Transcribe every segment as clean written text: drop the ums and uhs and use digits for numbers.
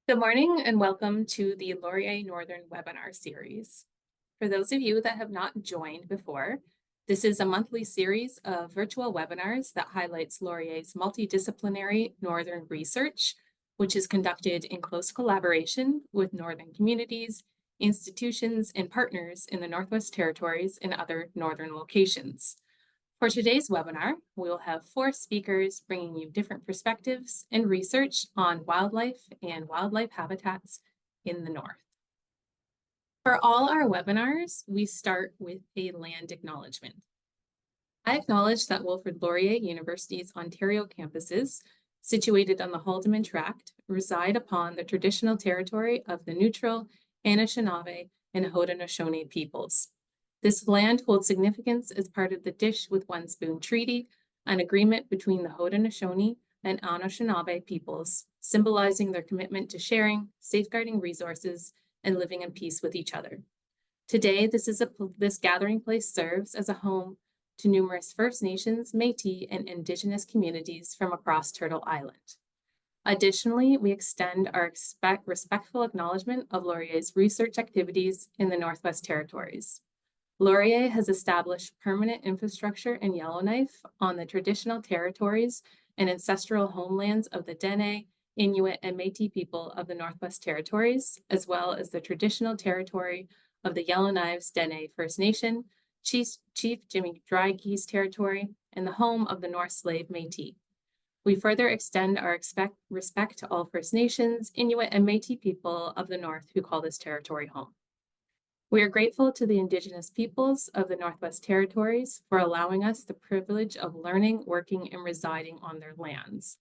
Good morning and welcome to the Laurier Northern webinar series. For those of you that have not joined before, this is a monthly series of virtual webinars that highlights Laurier's multidisciplinary Northern research, which is conducted in close collaboration with Northern communities, institutions, and partners in the Northwest Territories and other Northern locations. For today's webinar, we'll have 4 speakers bringing you different perspectives and research on wildlife and wildlife habitats in the North. For all our webinars, we start with a land acknowledgement. I acknowledge that Wilfrid Laurier University's Ontario campuses, situated on the Haldimand Tract, reside upon the traditional territory of the Neutral, Anishinaabe, and Haudenosaunee peoples. This land holds significance as part of the Dish with One Spoon Treaty, an agreement between the Haudenosaunee and Anishinaabe peoples, symbolizing their commitment to sharing, safeguarding resources, and living in peace with each other. Today, this gathering place serves as a home to numerous First Nations, Métis, and Indigenous communities from across Turtle Island. Additionally, we extend our respectful acknowledgement of Laurier's research activities in the Northwest Territories. Laurier has established permanent infrastructure in Yellowknife on the traditional territories and ancestral homelands of the Dene, Inuit, and Métis people of the Northwest Territories, as well as the traditional territory of the Yellowknives Dene First Nation, Chief Jimmy Drygee's territory, and the home of the North Slave Métis. We further extend our respect to all First Nations, Inuit, and Métis people of the North who call this territory home. We are grateful to the Indigenous peoples of the Northwest Territories for allowing us the privilege of learning, working, and residing on their lands.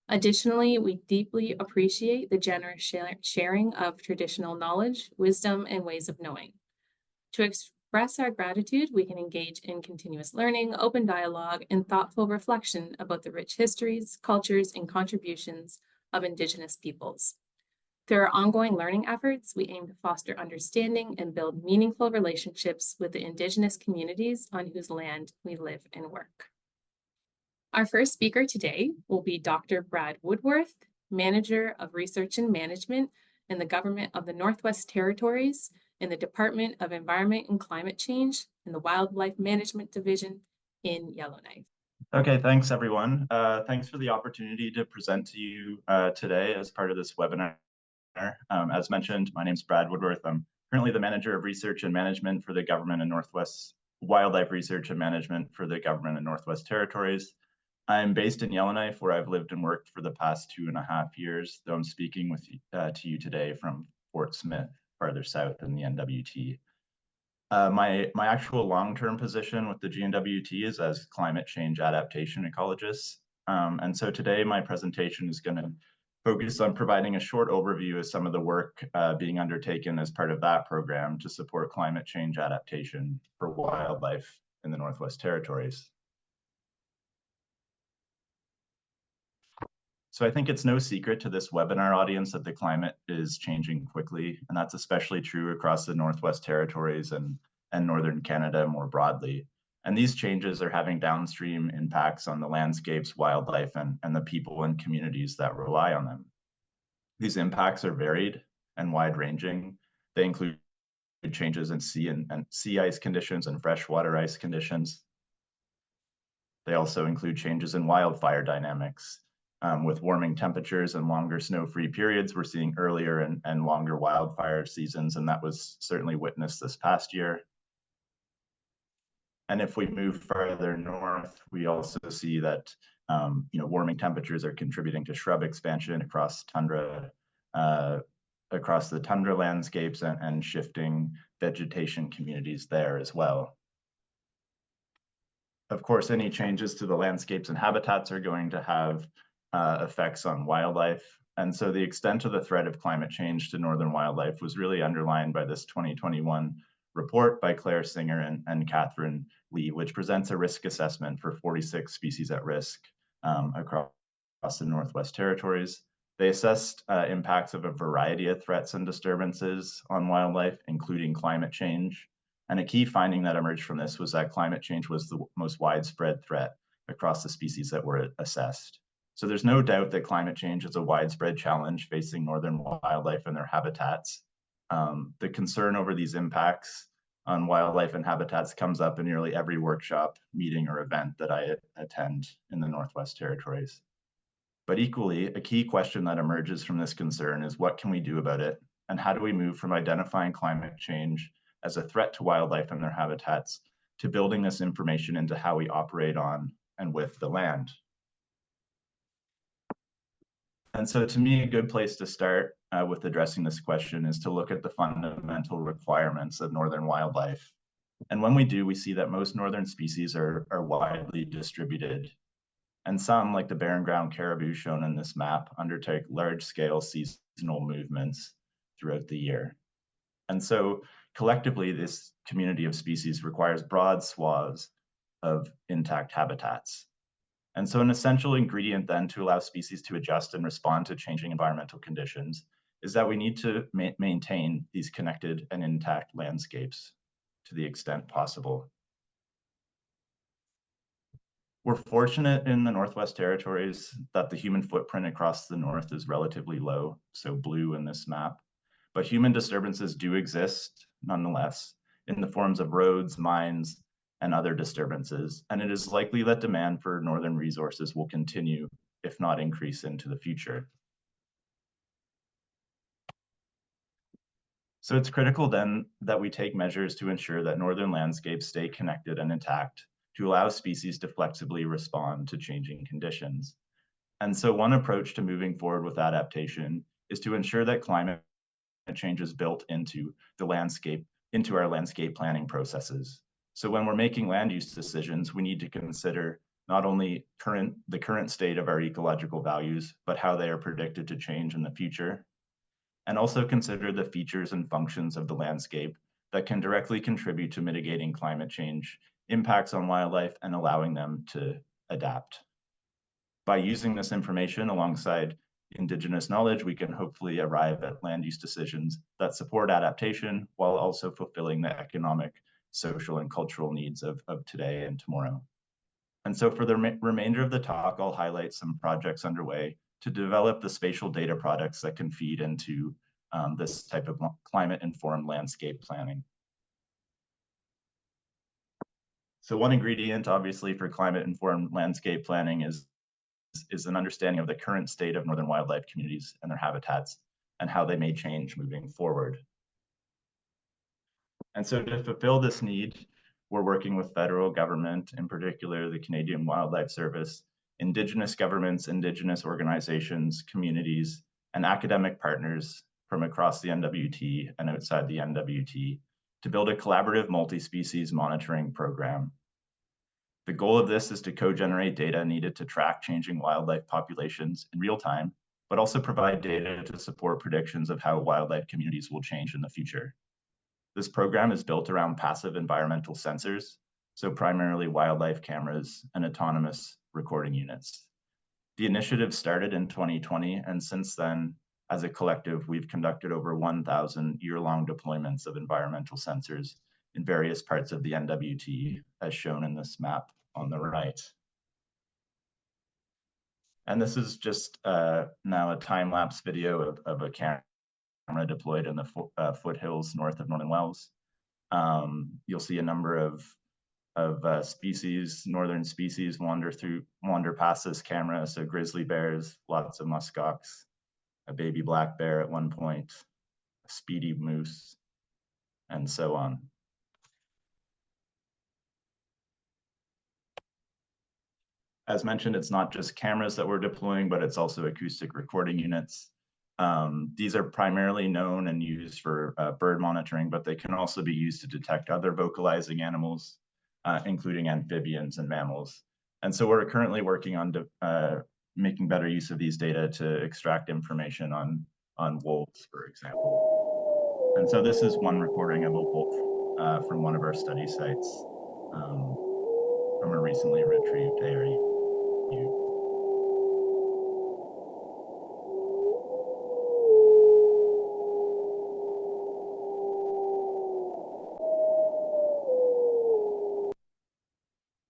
Additionally, we deeply appreciate the generous sharing of traditional knowledge, wisdom, and ways of knowing. To express our gratitude, we can engage in continuous learning, open dialogue, and thoughtful reflection about the rich histories, cultures, and contributions of Indigenous peoples. Through our ongoing learning efforts, we aim to foster understanding and build meaningful relationships with the Indigenous communities on whose land we live and work. Our first speaker today will be Dr. Brad Woodworth, Manager of Research and Management in the Government of the Northwest Territories in the Department of Environment and Climate Change in the Wildlife Management Division in Yellowknife. Okay, thanks everyone. Thanks for the opportunity to present to you today as part of this webinar. As mentioned, my name is Brad Woodworth. I'm currently the Manager of Research and Management for the Government of Northwest Wildlife Research and Management for the Government of Northwest Territories. I'm based in Yellowknife, where I've lived and worked for the past 2.5 years, though I'm speaking with to you today from Fort Smith, farther south in the NWT. My actual long-term position with the GNWT is as climate change adaptation ecologist. And so today my presentation is going to focus on providing a short overview of some of the work being undertaken as part of that program to support climate change adaptation for wildlife in the Northwest Territories. So I think it's no secret to this webinar audience that the climate is changing quickly, and that's especially true across the Northwest Territories and Northern Canada more broadly. And these changes are having downstream impacts on the landscapes, wildlife, and the people and communities that rely on them. These impacts are varied and wide-ranging. They include changes in sea ice conditions and freshwater ice conditions. They also include changes in wildfire dynamics. With warming temperatures and longer snow-free periods, we're seeing earlier and longer wildfire seasons, and that was certainly witnessed this past year. And if we move further north, we also see that warming temperatures are contributing to shrub expansion across tundra, across the tundra landscapes and shifting vegetation communities there as well. Of course, any changes to the landscapes and habitats are going to have effects on wildlife. And so the extent of the threat of climate change to northern wildlife was really underlined by this 2021 report by Claire Singer and Catherine Lee, which presents a risk assessment for 46 species at risk across the Northwest Territories. They assessed impacts of a variety of threats and disturbances on wildlife, including climate change. And a key finding that emerged from this was that climate change was the most widespread threat across the species that were assessed. So there's no doubt that climate change is a widespread challenge facing northern wildlife and their habitats. The concern over these impacts on wildlife and habitats comes up in nearly every workshop, meeting, or event that I attend in the Northwest Territories. But equally, a key question that emerges from this concern is what can we do about it? And how do we move from identifying climate change as a threat to wildlife and their habitats to building this information into how we operate on and with the land? And so to me, a good place to start with addressing this question is to look at the fundamental requirements of northern wildlife. And when we do, we see that most northern species are widely distributed. And some, like the barren ground caribou shown in this map, undertake large-scale seasonal movements throughout the year. And so collectively, this community of species requires broad swaths of intact habitats. And so an essential ingredient then to allow species to adjust and respond to changing environmental conditions is that we need to maintain these connected and intact landscapes to the extent possible. We're fortunate in the Northwest Territories that the human footprint across the north is relatively low, so blue in this map, but human disturbances do exist nonetheless in the forms of roads, mines, and other disturbances, and it is likely that demand for northern resources will continue, if not increase into the future. So it's critical then that we take measures to ensure that northern landscapes stay connected and intact to allow species to flexibly respond to changing conditions. And so one approach to moving forward with adaptation is to ensure that climate change is built into the landscape, into our landscape planning processes. So when we're making land use decisions, we need to consider not only the current state of our ecological values, but how they are predicted to change in the future, and also consider the features and functions of the landscape that can directly contribute to mitigating climate change impacts on wildlife and allowing them to adapt. By using this information alongside Indigenous knowledge, we can hopefully arrive at land use decisions that support adaptation while also fulfilling the economic, social, and cultural needs of today and tomorrow. And so for the remainder of the talk, I'll highlight some projects underway to develop the spatial data products that can feed into this type of climate-informed landscape planning. So one ingredient, obviously, for climate-informed landscape planning is an understanding of the current state of northern wildlife communities and their habitats and how they may change moving forward. And so to fulfill this need, we're working with federal government, in particular the Canadian Wildlife Service, Indigenous governments, Indigenous organizations, communities, and academic partners from across the NWT and outside the NWT to build a collaborative multi-species monitoring program. The goal of this is to co-generate data needed to track changing wildlife populations in real time, but also provide data to support predictions of how wildlife communities will change in the future. This program is built around passive environmental sensors, so primarily wildlife cameras and autonomous recording units. The initiative started in 2020, and since then, as a collective, we've conducted over 1,000 year-long deployments of environmental sensors in various parts of the NWT, as shown in this map on the right. And this is just now a time-lapse video of a camera deployed in the foothills north of Northern Wells. You'll see a number of species, northern species wander past this camera. So grizzly bears, lots of muskox, a baby black bear at one point, a speedy moose, and so on. As mentioned, it's not just cameras that we're deploying, but it's also acoustic recording units. These are primarily known and used for bird monitoring, but they can also be used to detect other vocalizing animals, including amphibians and mammals. And so we're currently working on making better use of these data to extract information on wolves, for example. And so this is one recording of a wolf from one of our study sites from a recently retrieved area.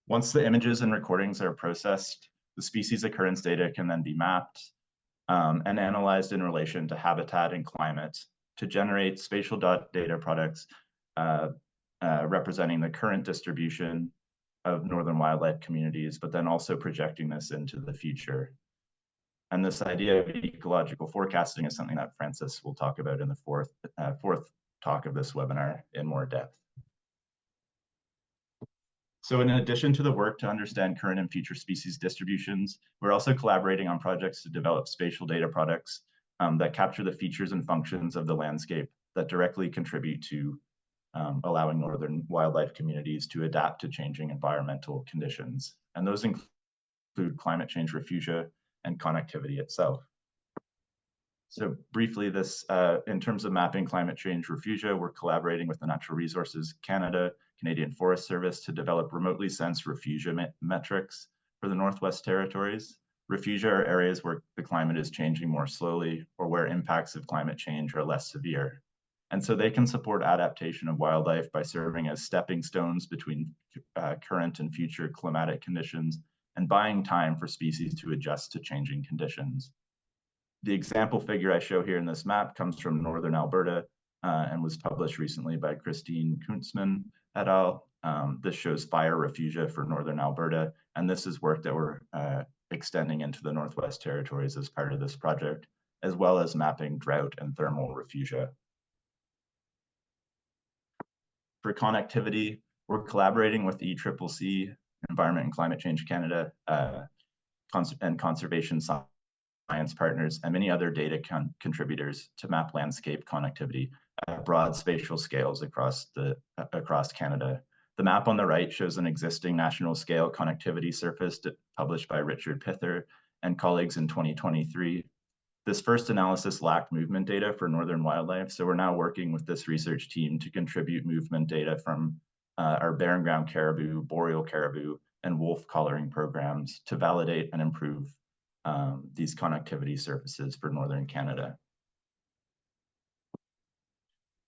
Once the images and recordings are processed, The species occurrence data can then be mapped and analyzed in relation to habitat and climate to generate spatial data products representing the current distribution of northern wildlife communities, but then also projecting this into the future. And this idea of ecological forecasting is something that Francis will talk about in the fourth talk of this webinar in more depth. So in addition to the work to understand current and future species distributions, we're also collaborating on projects to develop spatial data products that capture the features and functions of the landscape that directly contribute to allowing northern wildlife communities to adapt to changing environmental conditions. And those include climate change refugia and connectivity itself. So briefly, this in terms of mapping climate change refugia, we're collaborating with the Natural Resources Canada, Canadian Forest Service to develop remotely sensed refugia metrics for the Northwest Territories. Refugia are areas where the climate is changing more slowly or where impacts of climate change are less severe. And so they can support adaptation of wildlife by serving as stepping stones between current and future climatic conditions and buying time for species to adjust to changing conditions. The example figure I show here in this map comes from Northern Alberta and was published recently by Christine Kuntzman et al. This shows fire refugia for Northern Alberta, and this is work that we're extending into the Northwest Territories as part of this project, as well as mapping drought and thermal refugia. For connectivity, we're collaborating with the ECCC, Environment and Climate Change Canada, and Conservation Science partners, and many other data contributors to map landscape connectivity at broad spatial scales across Canada. The map on the right shows an existing national scale connectivity surface published by Richard Pither and colleagues in 2023. This first analysis lacked movement data for northern wildlife, so we're now working with this research team to contribute movement data from our barren ground caribou, boreal caribou, and wolf collaring programs to validate and improve these connectivity surfaces for northern Canada.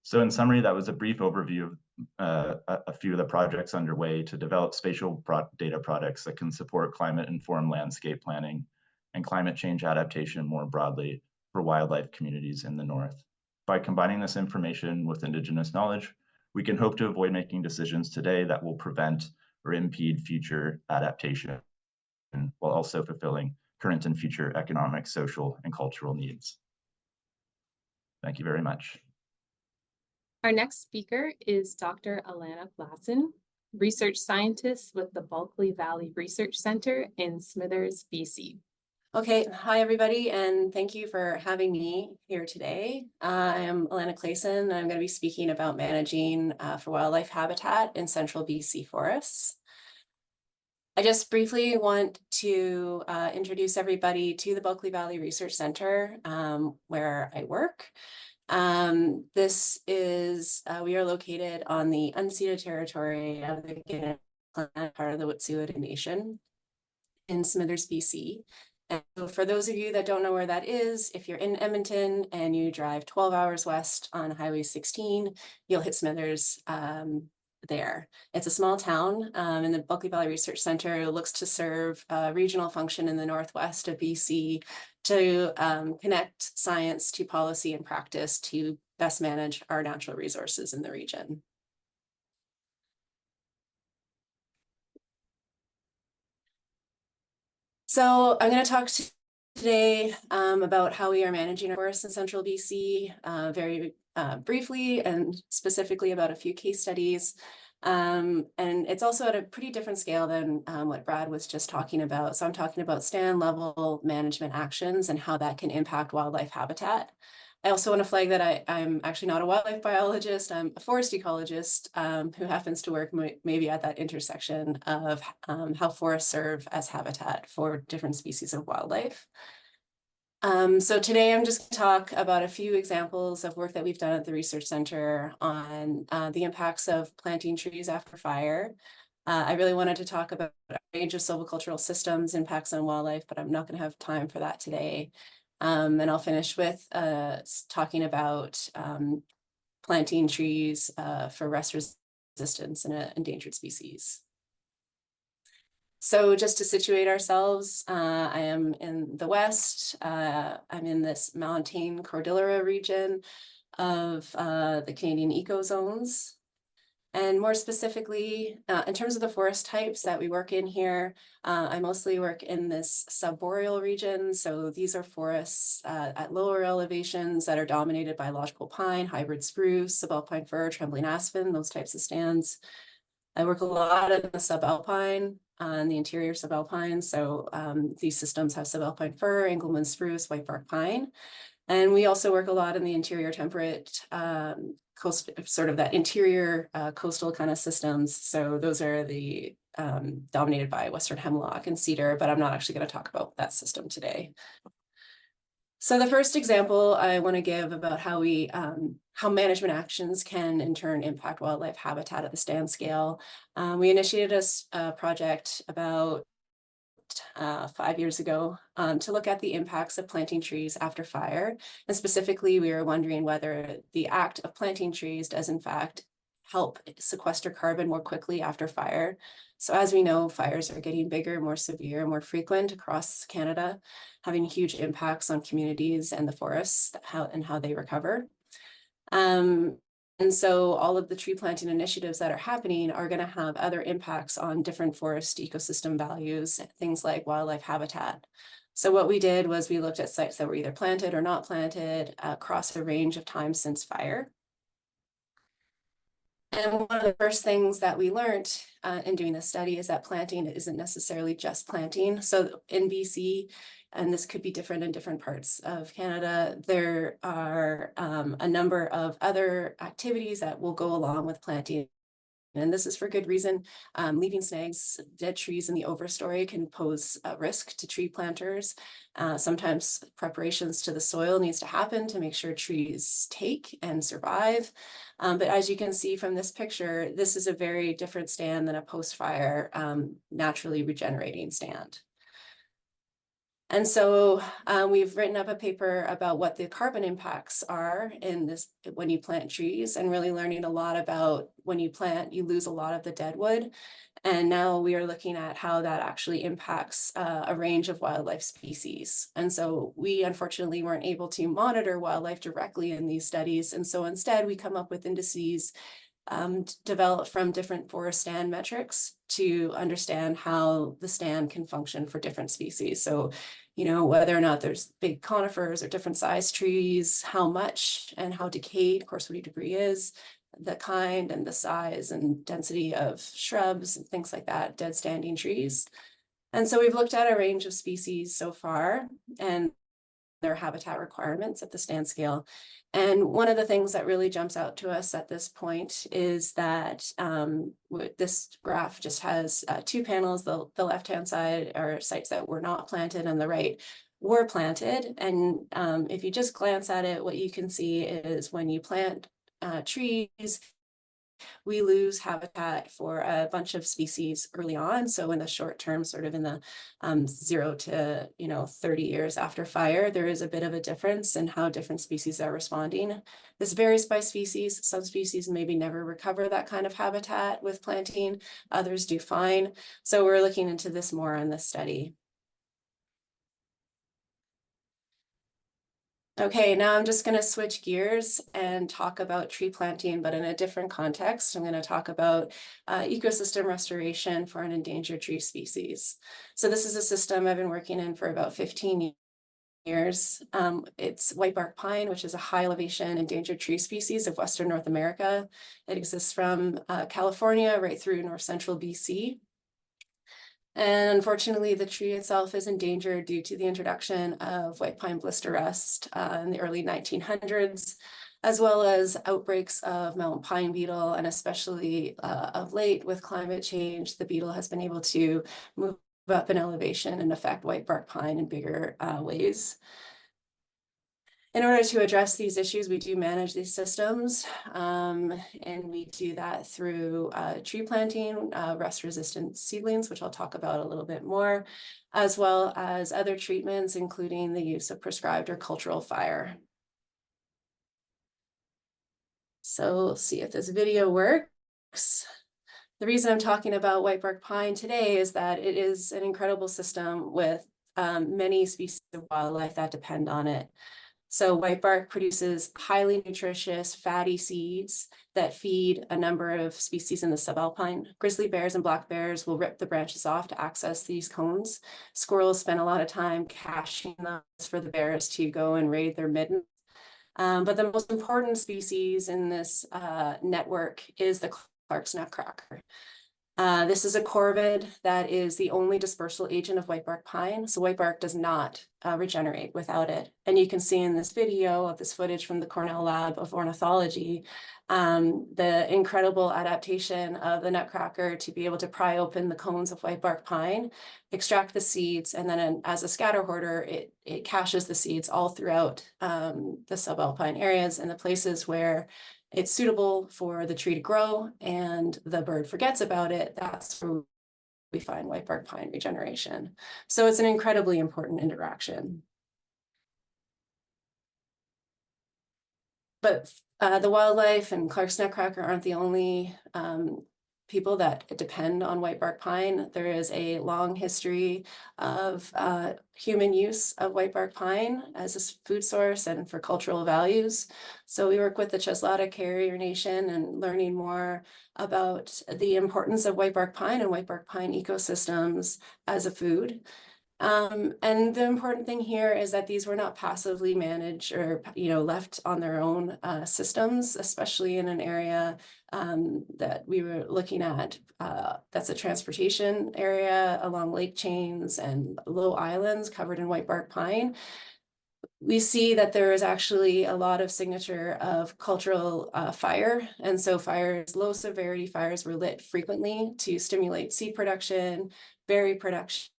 So in summary, that was a brief overview of a few of the projects underway to develop spatial data products that can support climate-informed landscape planning and climate change adaptation more broadly for wildlife communities in the north. By combining this information with Indigenous knowledge, we can hope to avoid making decisions today that will prevent or impede future adaptation, while also fulfilling current and future economic, social, and cultural needs. Thank you very much. Our next speaker is Dr. Alana Clason, research scientist with the Bulkley Valley Research Centre in Smithers, BC. Okay, hi everybody, and thank you for having me here today. I am Alana Clason, and I'm going to be speaking about managing for wildlife habitat in central BC forests. I just briefly want to introduce everybody to the Bulkley Valley Research Centre, where I work. This is, we are located on the unceded territory of the Guinness clan, part of the Wet'suwet'en Nation in Smithers, BC. And so for those of you that don't know where that is, if you're in Edmonton and you drive 12 hours west on Highway 16, you'll hit Smithers there. It's a small town, and the Bulkley Valley Research Centre looks to serve a regional function in the northwest of BC to connect science to policy and practice to best manage our natural resources in the region. So I'm going to talk today about how we are managing our forests in central BC, very briefly and specifically about a few case studies. And it's also at a pretty different scale than what Brad was just talking about. So I'm talking about stand level management actions and how that can impact wildlife habitat. I also want to flag that I'm actually not a wildlife biologist. I'm a forest ecologist who happens to work maybe at that intersection of how forests serve as habitat for different species of wildlife. So today I'm just going to talk about a few examples of work that we've done at the Research Centre on the impacts of planting trees after fire. I really wanted to talk about a range of silvicultural systems, impacts on wildlife, but I'm not going to have time for that today. And I'll finish with talking about planting trees for rest resistance in an endangered species. So just to situate ourselves, I am in the west. I'm in this mountain Cordillera region of the Canadian ecozones. And more specifically, in terms of the forest types that we work in here, I mostly work in this subboreal region. So these are forests at lower elevations that are dominated by lodgepole pine, hybrid spruce, subalpine fir, trembling aspen, those types of stands. I work a lot in the subalpine, in the interior subalpine. So these systems have subalpine fir, Engelmann spruce, whitebark pine. And we also work a lot in the interior temperate coast, sort of that interior coastal kind of systems. So those are the dominated by western hemlock and cedar, but I'm not actually going to talk about that system today. So the first example I want to give about how management actions can in turn impact wildlife habitat at the stand scale. We initiated a project about 5 years ago to look at the impacts of planting trees after fire. And specifically, we were wondering whether the act of planting trees does in fact help sequester carbon more quickly after fire. So as we know, fires are getting bigger, more severe, more frequent across Canada, having huge impacts on communities and the forests and how they recover. And so all of the tree planting initiatives that are happening are going to have other impacts on different forest ecosystem values, things like wildlife habitat. So what we did was we looked at sites that were either planted or not planted across a range of times since fire. And one of the first things that we learned in doing this study is that planting isn't necessarily just planting. So in BC, and this could be different in different parts of Canada, there are a number of other activities that will go along with planting. And this is for good reason. Leaving snags, dead trees in the overstory can pose a risk to tree planters. Sometimes preparations to the soil needs to happen to make sure trees take and survive. But as you can see from this picture, this is a very different stand than a post-fire naturally regenerating stand. And so we've written up a paper about what the carbon impacts are in this when you plant trees, and really learning a lot about when you plant, you lose a lot of the dead wood. And now we are looking at how that actually impacts a range of wildlife species. And so we unfortunately weren't able to monitor wildlife directly in these studies. And so instead we come up with indices developed from different forest stand metrics to understand how the stand can function for different species. So, you know, whether or not there's big conifers or different size trees, how much and how decayed coarse woody debris is, the kind and the size and density of shrubs and things like that, dead standing trees. And so we've looked at a range of species so far and their habitat requirements at the stand scale. And one of the things that really jumps out to us at this point is that this graph just has 2 panels. The left-hand side are sites that were not planted and the right were planted. And if you just glance at it, what you can see is when you plant trees, we lose habitat for a bunch of species early on. So in the short term, sort of in the 0 to 30 years after fire, there is a bit of a difference in how different species are responding. This varies by species. Some species maybe never recover that kind of habitat with planting. Others do fine. So we're looking into this more in this study. Okay, now I'm just going to switch gears and talk about tree planting, but in a different context. I'm going to talk about ecosystem restoration for an endangered tree species. So this is a system I've been working in for about 15 years. It's whitebark pine, which is a high elevation endangered tree species of Western North America. It exists from California right through north central BC. And unfortunately, the tree itself is endangered due to the introduction of white pine blister rust in the early 1900s, as well as outbreaks of mountain pine beetle, and especially of late with climate change, the beetle has been able to move up in elevation and affect whitebark pine in bigger ways. In order to address these issues, we do manage these systems, and we do that through tree planting, rust-resistant seedlings, which I'll talk about a little bit more, as well as other treatments, including the use of prescribed or cultural fire. So we'll see if this video works. The reason I'm talking about whitebark pine today is that it is an incredible system with many species of wildlife that depend on it. So whitebark produces highly nutritious fatty seeds that feed a number of species in the subalpine. Grizzly bears and black bears will rip the branches off to access these cones. Squirrels spend a lot of time caching those for the bears to go and raid their middens. But the most important species in this network is the Clark's nutcracker. This is a corvid that is the only dispersal agent of whitebark pine. So whitebark does not regenerate without it. And you can see in this video of this footage from the Cornell Lab of Ornithology, the incredible adaptation of the nutcracker to be able to pry open the cones of whitebark pine, extract the seeds, and then as a scatter hoarder, it caches the seeds all throughout the subalpine areas and the places where it's suitable for the tree to grow and the bird forgets about it. That's where we find whitebark pine regeneration. So it's an incredibly important interaction. But the wildlife and Clark's nutcracker aren't the only people that depend on whitebark pine. There is a long history of human use of whitebark pine as a food source and for cultural values. So we work with the Cheslata Carrier Nation and learning more about the importance of whitebark pine and whitebark pine ecosystems as a food. And the important thing here is that these were not passively managed or, left on their own systems, especially in an area that we were looking at. That's a transportation area along lake chains and low islands covered in whitebark pine. We see that there is actually a lot of signature of cultural fire. And so fires, low severity fires were lit frequently to stimulate seed production, berry production,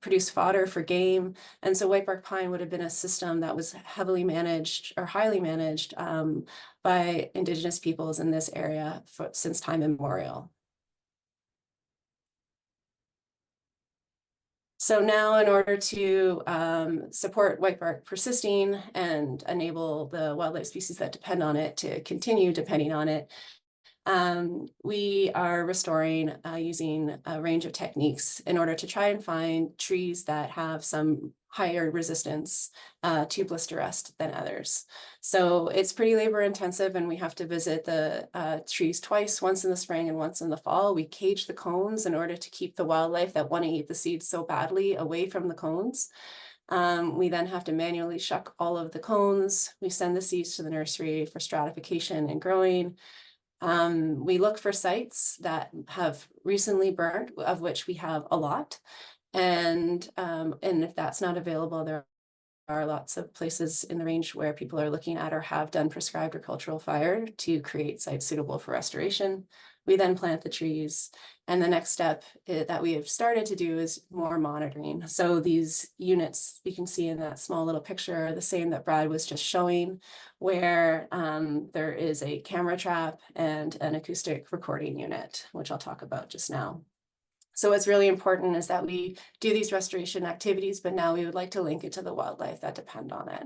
produce fodder for game. And so whitebark pine would have been a system that was heavily managed or highly managed by Indigenous peoples in this area since time immemorial. So now in order to support whitebark persisting and enable the wildlife species that depend on it to continue depending on it, we are restoring using a range of techniques in order to try and find trees that have some higher resistance to blister rust than others. So it's pretty labor intensive and we have to visit the trees twice, once in the spring and once in the fall. We cage the cones in order to keep the wildlife that want to eat the seeds so badly away from the cones. We then have to manually shuck all of the cones. We send the seeds to the nursery for stratification and growing. We look for sites that have recently burned, of which we have a lot. And if that's not available, there are lots of places in the range where people are looking at or have done prescribed or cultural fire to create sites suitable for restoration. We then plant the trees. And the next step that we have started to do is more monitoring. So these units you can see in that small little picture are the same that Brad was just showing, where there is a camera trap and an acoustic recording unit, which I'll talk about just now. So what's really important is that we do these restoration activities, but now we would like to link it to the wildlife that depend on it.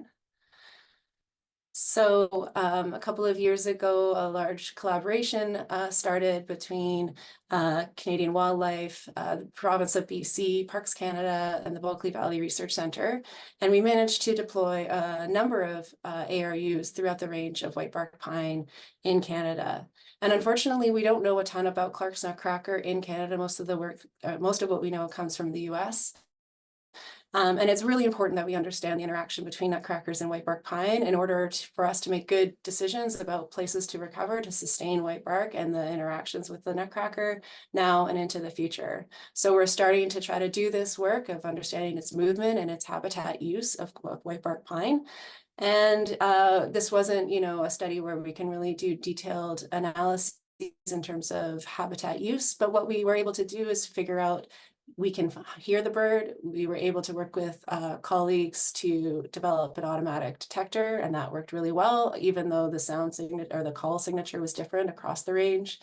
So a couple of years ago, a large collaboration started between Canadian Wildlife, the province of BC, Parks Canada, and the Bulkley Valley Research Centre. And we managed to deploy a number of ARUs throughout the range of whitebark pine in Canada. And unfortunately, we don't know a ton about Clark's nutcracker in Canada. Most of what we know comes from the US. And it's really important that we understand the interaction between nutcrackers and whitebark pine in order for us to make good decisions about places to recover, to sustain whitebark and the interactions with the nutcracker now and into the future. So we're starting to try to do this work of understanding its movement and its habitat use of whitebark pine. And this wasn't, a study where we can really do detailed analysis in terms of habitat use, but what we were able to do is figure out we can hear the bird. We were able to work with colleagues to develop an automatic detector, and that worked really well, even though the sound signature or the call signature was different across the range.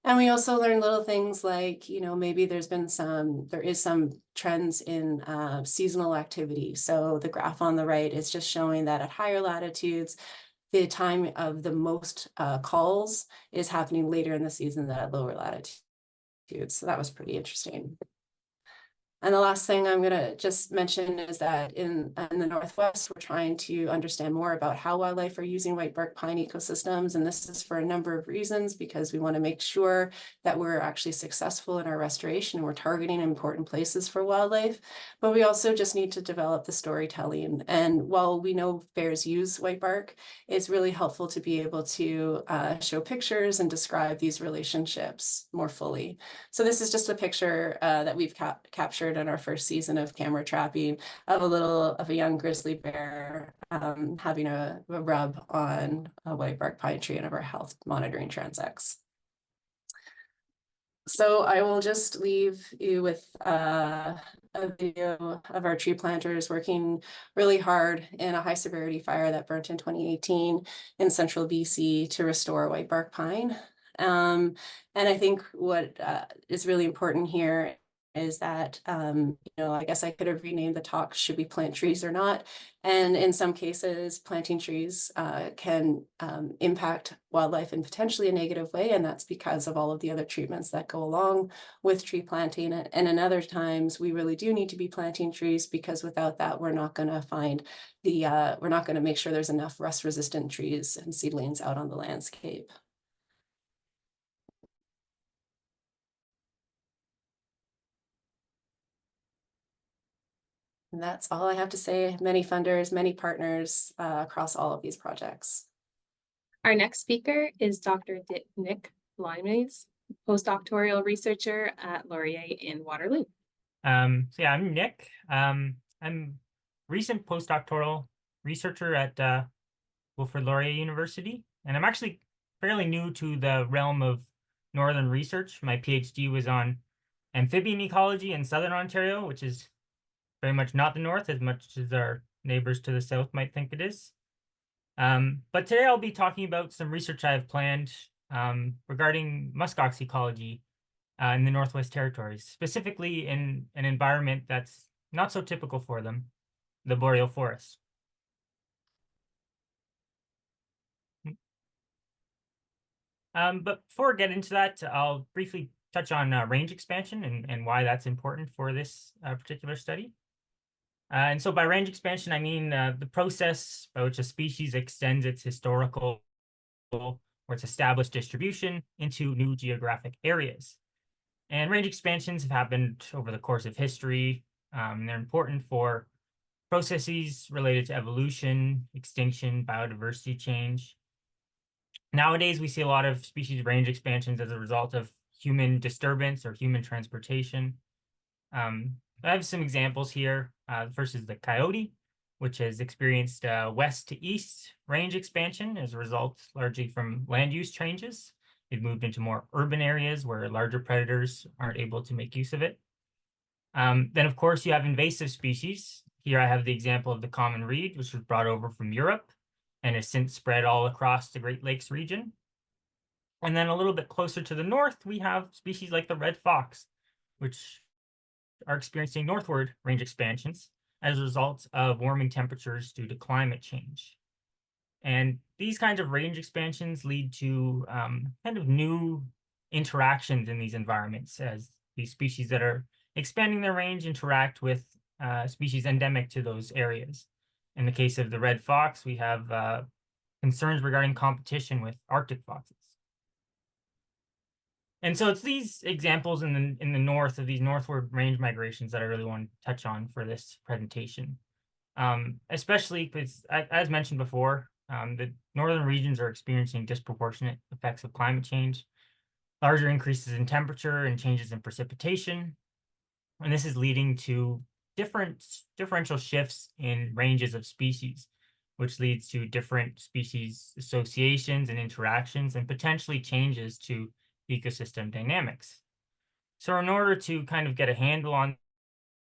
And we also learned little things like, maybe there is some trends in seasonal activity. So the graph on the right is just showing that at higher latitudes, the time of the most calls is happening later in the season than at lower latitudes. So that was pretty interesting. And the last thing I'm going to just mention is that in the Northwest, we're trying to understand more about how wildlife are using whitebark pine ecosystems. And this is for a number of reasons, because we want to make sure that we're actually successful in our restoration and we're targeting important places for wildlife. But we also just need to develop the storytelling. And while we know bears use whitebark, it's really helpful to be able to show pictures and describe these relationships more fully. So this is just a picture that we've captured in our first season of camera trapping of a young grizzly bear having a rub on a whitebark pine tree in one of our health monitoring transects. So I will just leave you with a video of our tree planters working really hard in a high severity fire that burnt in 2018 in central BC to restore whitebark pine. And I think what is really important here is that, I guess I could have renamed the talk, should we plant trees or not? And in some cases, planting trees can impact wildlife in potentially a negative way. And that's because of all of the other treatments that go along with tree planting. And in other times, we really do need to be planting trees, because without that, we're not going to find we're not going to make sure there's enough rust-resistant trees and seedlings out on the landscape. And that's all I have to say. Many funders, many partners across all of these projects. Our next speaker is Dr. Nick Luymes, postdoctoral researcher at Laurier in Waterloo. I'm Nick. I'm recent postdoctoral researcher at Wilfrid Laurier University, and I'm actually fairly new to the realm of northern research. My PhD was on amphibian ecology in southern Ontario, which is very much not the north as much as our neighbors to the south might think it is. But today I'll be talking about some research I have planned regarding muskox ecology in the Northwest Territories, specifically in an environment that's not so typical for them, the boreal forest. But before I get into that, I'll briefly touch on range expansion and why that's important for this particular study. And so by range expansion, I mean the process by which a species extends its historical or its established distribution into new geographic areas. And range expansions have happened over the course of history. They're important for processes related to evolution, extinction, biodiversity change. Nowadays, we see a lot of species range expansions as a result of human disturbance or human transportation. I have some examples here. The first is the coyote, which has experienced west to east range expansion as a result largely from land use changes. They've moved into more urban areas where larger predators aren't able to make use of it. Then, of course, you have invasive species. Here I have the example of the common reed, which was brought over from Europe and has since spread all across the Great Lakes region. And then a little bit closer to the north, we have species like the red fox, which are experiencing northward range expansions as a result of warming temperatures due to climate change. And these kinds of range expansions lead to kind of new interactions in these environments as these species that are expanding their range interact with species endemic to those areas. In the case of the red fox, we have concerns regarding competition with Arctic foxes. And so it's these examples in the north of these northward range migrations that I really want to touch on for this presentation. Especially because, as mentioned before, the northern regions are experiencing disproportionate effects of climate change, larger increases in temperature and changes in precipitation. And this is leading to differential shifts in ranges of species, which leads to different species associations and interactions and potentially changes to ecosystem dynamics. So in order to kind of get a handle on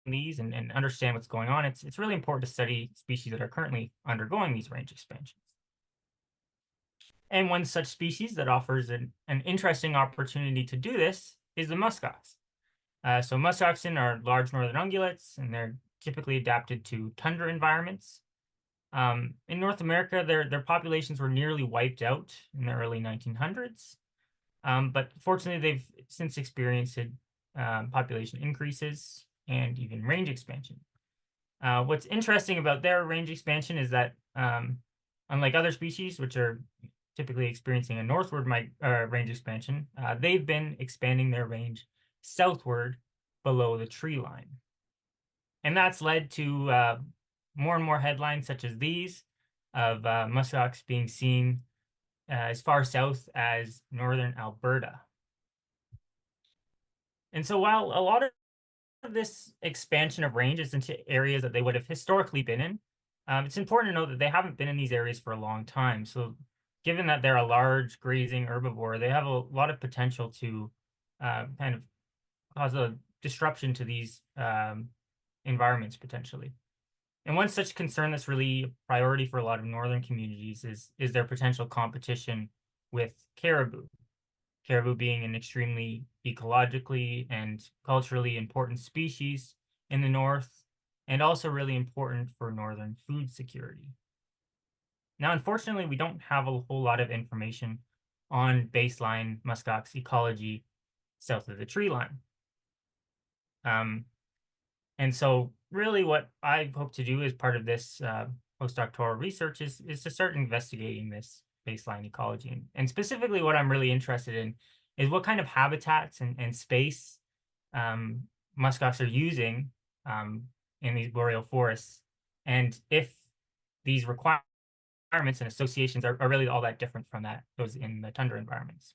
these and understand what's going on, it's really important to study species that are currently undergoing these range expansions. And one such species that offers an interesting opportunity to do this is the muskox. So muskoxen are large northern ungulates, and they're typically adapted to tundra environments. In North America, their populations were nearly wiped out in the early 1900s. But fortunately, they've since experienced population increases and even range expansion. What's interesting about their range expansion is that, unlike other species, which are typically experiencing a northward range expansion, they've been expanding their range southward below the tree line. And that's led to more and more headlines such as these of muskox being seen as far south as northern Alberta. And so while a lot of this expansion of range is into areas that they would have historically been in, it's important to note that they haven't been in these areas for a long time. So given that they're a large grazing herbivore, they have a lot of potential to kind of cause a disruption to these environments potentially. And one such concern that's really a priority for a lot of northern communities is their potential competition with caribou. Caribou being an extremely ecologically and culturally important species in the north, and also really important for northern food security. Now, unfortunately, we don't have a whole lot of information on baseline muskox ecology south of the tree line. And so really what I hope to do as part of this postdoctoral research is to start investigating this baseline ecology. And specifically what I'm really interested in is what kind of habitats and space muskox are using in these boreal forests, and if these requirements and associations are really all that different from those in the tundra environments.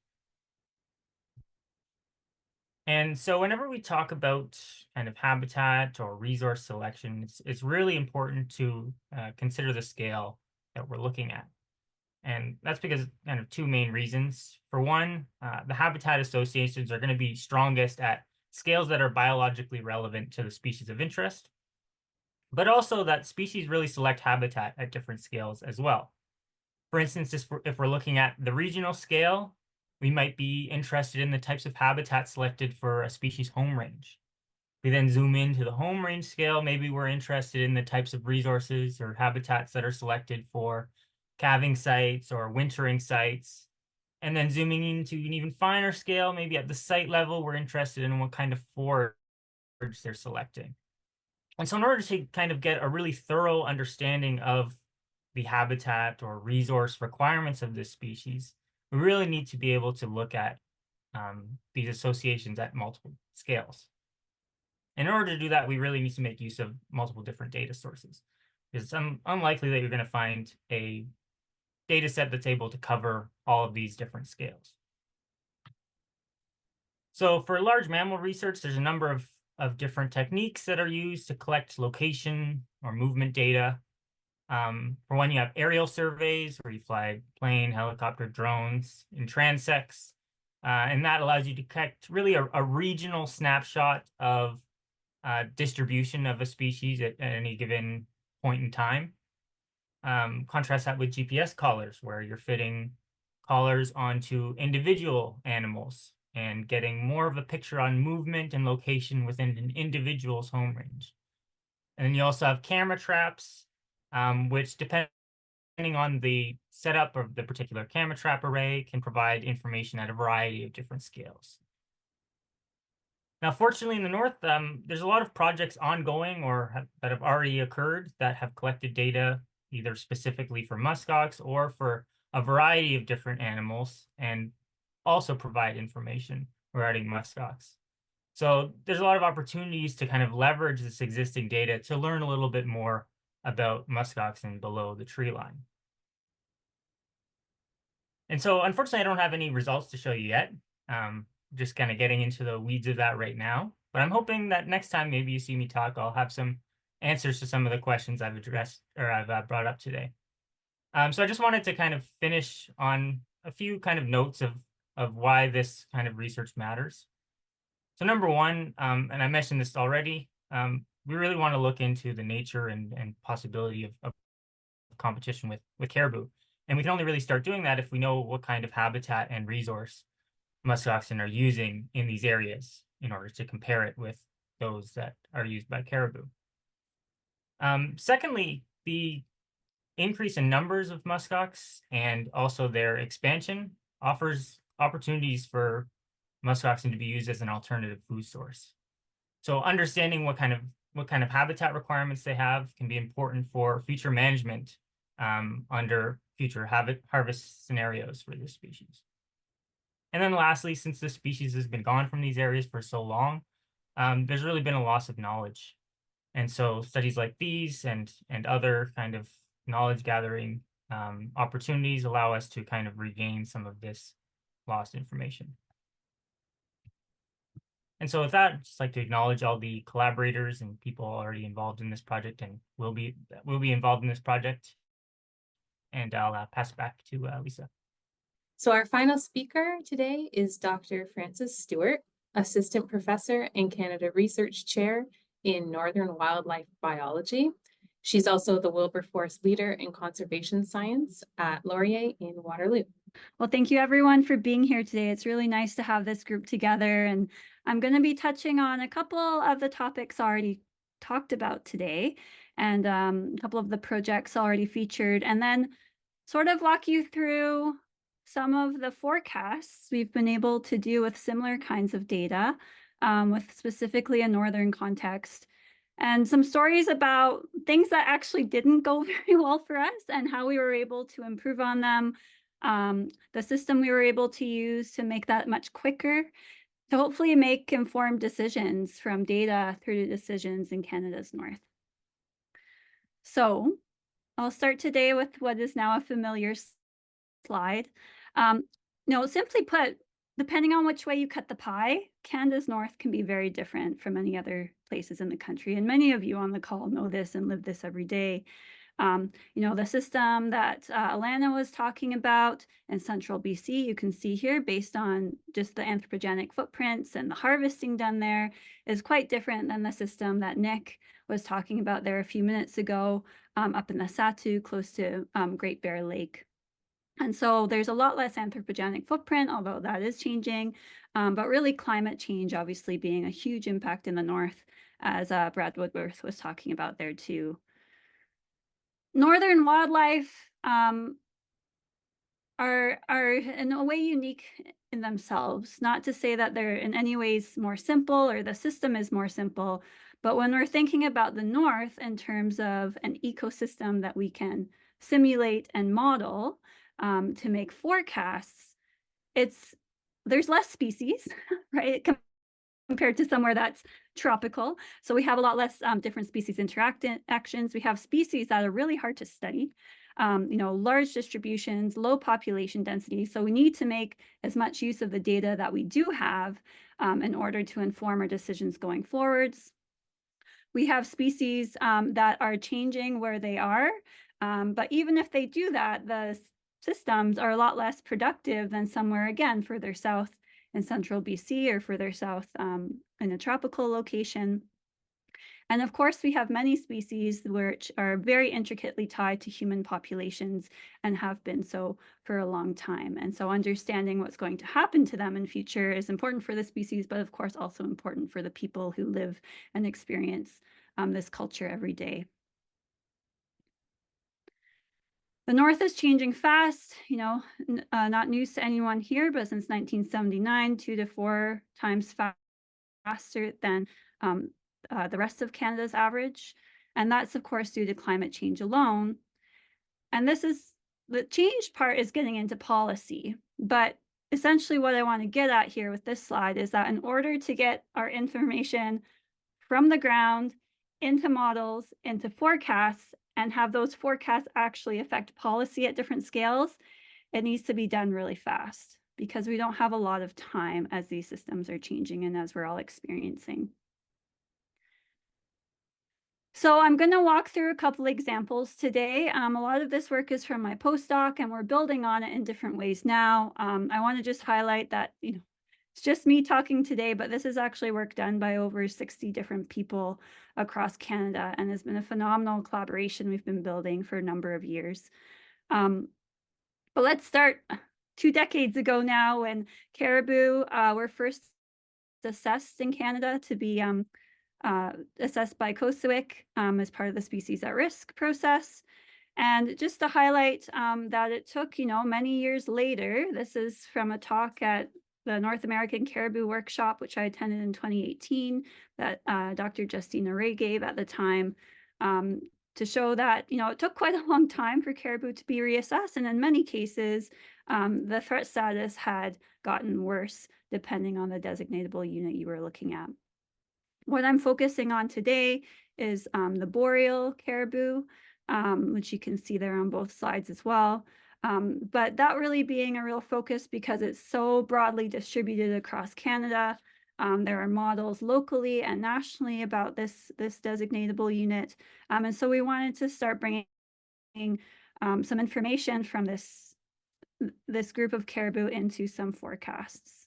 And so whenever we talk about kind of habitat or resource selection, it's really important to consider the scale that we're looking at. And that's because kind of two main reasons. For one, the habitat associations are going to be strongest at scales that are biologically relevant to the species of interest, but also that species really select habitat at different scales as well. For instance, if we're looking at the regional scale, we might be interested in the types of habitat selected for a species home range. We then zoom into the home range scale. Maybe we're interested in the types of resources or habitats that are selected for calving sites or wintering sites. And then zooming into an even finer scale, maybe at the site level, we're interested in what kind of forage they're selecting. And so in order to kind of get a really thorough understanding of the habitat or resource requirements of this species, we really need to be able to look at these associations at multiple scales. In order to do that, we really need to make use of multiple different data sources. It's unlikely that you're going to find a data set that's able to cover all of these different scales. So for large mammal research, there's a number of different techniques that are used to collect location or movement data. For one, you have aerial surveys where you fly plane, helicopter, drones, and transects. And that allows you to collect really a regional snapshot of distribution of a species at any given point in time. Contrast that with GPS collars, where you're fitting collars onto individual animals and getting more of a picture on movement and location within an individual's home range. And then you also have camera traps, which, depending on the setup of the particular camera trap array, can provide information at a variety of different scales. Now, fortunately, in the north, there's a lot of projects ongoing or that have already occurred that have collected data either specifically for muskox or for a variety of different animals, and also provide information regarding muskox. So there's a lot of opportunities to kind of leverage this existing data to learn a little bit more about muskoxen below the tree line. And so unfortunately, I don't have any results to show you yet. Just kind of getting into the weeds of that right now. But I'm hoping that next time maybe you see me talk, I'll have some answers to some of the questions I've addressed or I've brought up today. So I just wanted to kind of finish on a few kind of notes of why this kind of research matters. So number one, and I mentioned this already, we really want to look into the nature and possibility of competition with caribou. And we can only really start doing that if we know what kind of habitat and resource muskoxen are using in these areas in order to compare it with those that are used by caribou. Secondly, the increase in numbers of muskox and also their expansion offers opportunities for muskoxen to be used as an alternative food source. So understanding what kind of habitat requirements they have can be important for future management under future harvest scenarios for this species. And then lastly, since this species has been gone from these areas for so long, there's really been a loss of knowledge. And so studies like these and other kind of knowledge gathering opportunities allow us to kind of regain some of this lost information. And so with that, I'd just like to acknowledge all the collaborators and people already involved in this project and will be involved in this project. And I'll pass it back to Lisa. So our final speaker today is Dr. Frances Stewart, Assistant Professor and Canada Research Chair in Northern Wildlife Biology. She's also the Wilberforce Leader in Conservation Science at Laurier in Waterloo. Well, thank you everyone for being here today. It's really nice to have this group together, and I'm going to be touching on a couple of the topics already talked about today and a couple of the projects already featured, and then sort of walk you through some of the forecasts we've been able to do with similar kinds of data, with specifically a northern context, and some stories about things that actually didn't go very well for us and how we were able to improve on them, the system we were able to use to make that much quicker, to hopefully make informed decisions from data through to decisions in Canada's north. So I'll start today with what is now a familiar slide. Simply put, depending on which way you cut the pie, Canada's north can be very different from many other places in the country. And many of you on the call know this and live this every day. The system that Alana was talking about in central BC, you can see here, based on just the anthropogenic footprints and the harvesting done there, is quite different than the system that Nick was talking about there a few minutes ago, up in the Satu, close to Great Bear Lake. And so there's a lot less anthropogenic footprint, although that is changing, but really climate change obviously being a huge impact in the north, as Brad Woodworth was talking about there too. Northern wildlife are in a way unique in themselves, not to say that they're in any ways more simple or the system is more simple, but when we're thinking about the north in terms of an ecosystem that we can simulate and model to make forecasts, there's less species, right? Compared to somewhere that's tropical. So we have a lot less different species interactions. We have species that are really hard to study, large distributions, low population density. So we need to make as much use of the data that we do have in order to inform our decisions going forwards. We have species that are changing where they are, but even if they do that, the systems are a lot less productive than somewhere, again, further south in central BC or further south in a tropical location. And of course, we have many species which are very intricately tied to human populations and have been so for a long time. And so understanding what's going to happen to them in future is important for the species, but of course also important for the people who live and experience this culture every day. The north is changing fast, not news to anyone here, but since 1979, 2 to 4 times faster than the rest of Canada's average. And that's, of course, due to climate change alone. And the change part is getting into policy. But essentially what I want to get at here with this slide is that in order to get our information from the ground into models, into forecasts, and have those forecasts actually affect policy at different scales, it needs to be done really fast because we don't have a lot of time as these systems are changing and as we're all experiencing. So I'm going to walk through a couple examples today. A lot of this work is from my postdoc and we're building on it in different ways now. I want to just highlight that, it's just me talking today, but this is actually work done by over 60 different people across Canada and has been a phenomenal collaboration we've been building for a number of years. But let's start 2 decades ago now when caribou were first assessed in Canada to be assessed by COSUIC as part of the species at risk process. And just to highlight that it took, many years later, this is from a talk at the North American Caribou Workshop, which I attended in 2018, that Dr. Justina Ray gave at the time, to show that, it took quite a long time for caribou to be reassessed. And in many cases, the threat status had gotten worse depending on the designatable unit you were looking at. What I'm focusing on today is the boreal caribou, which you can see there on both sides as well. But that really being a real focus because it's so broadly distributed across Canada. There are models locally and nationally about this designatable unit. And so we wanted to start bringing some information from this group of caribou into some forecasts.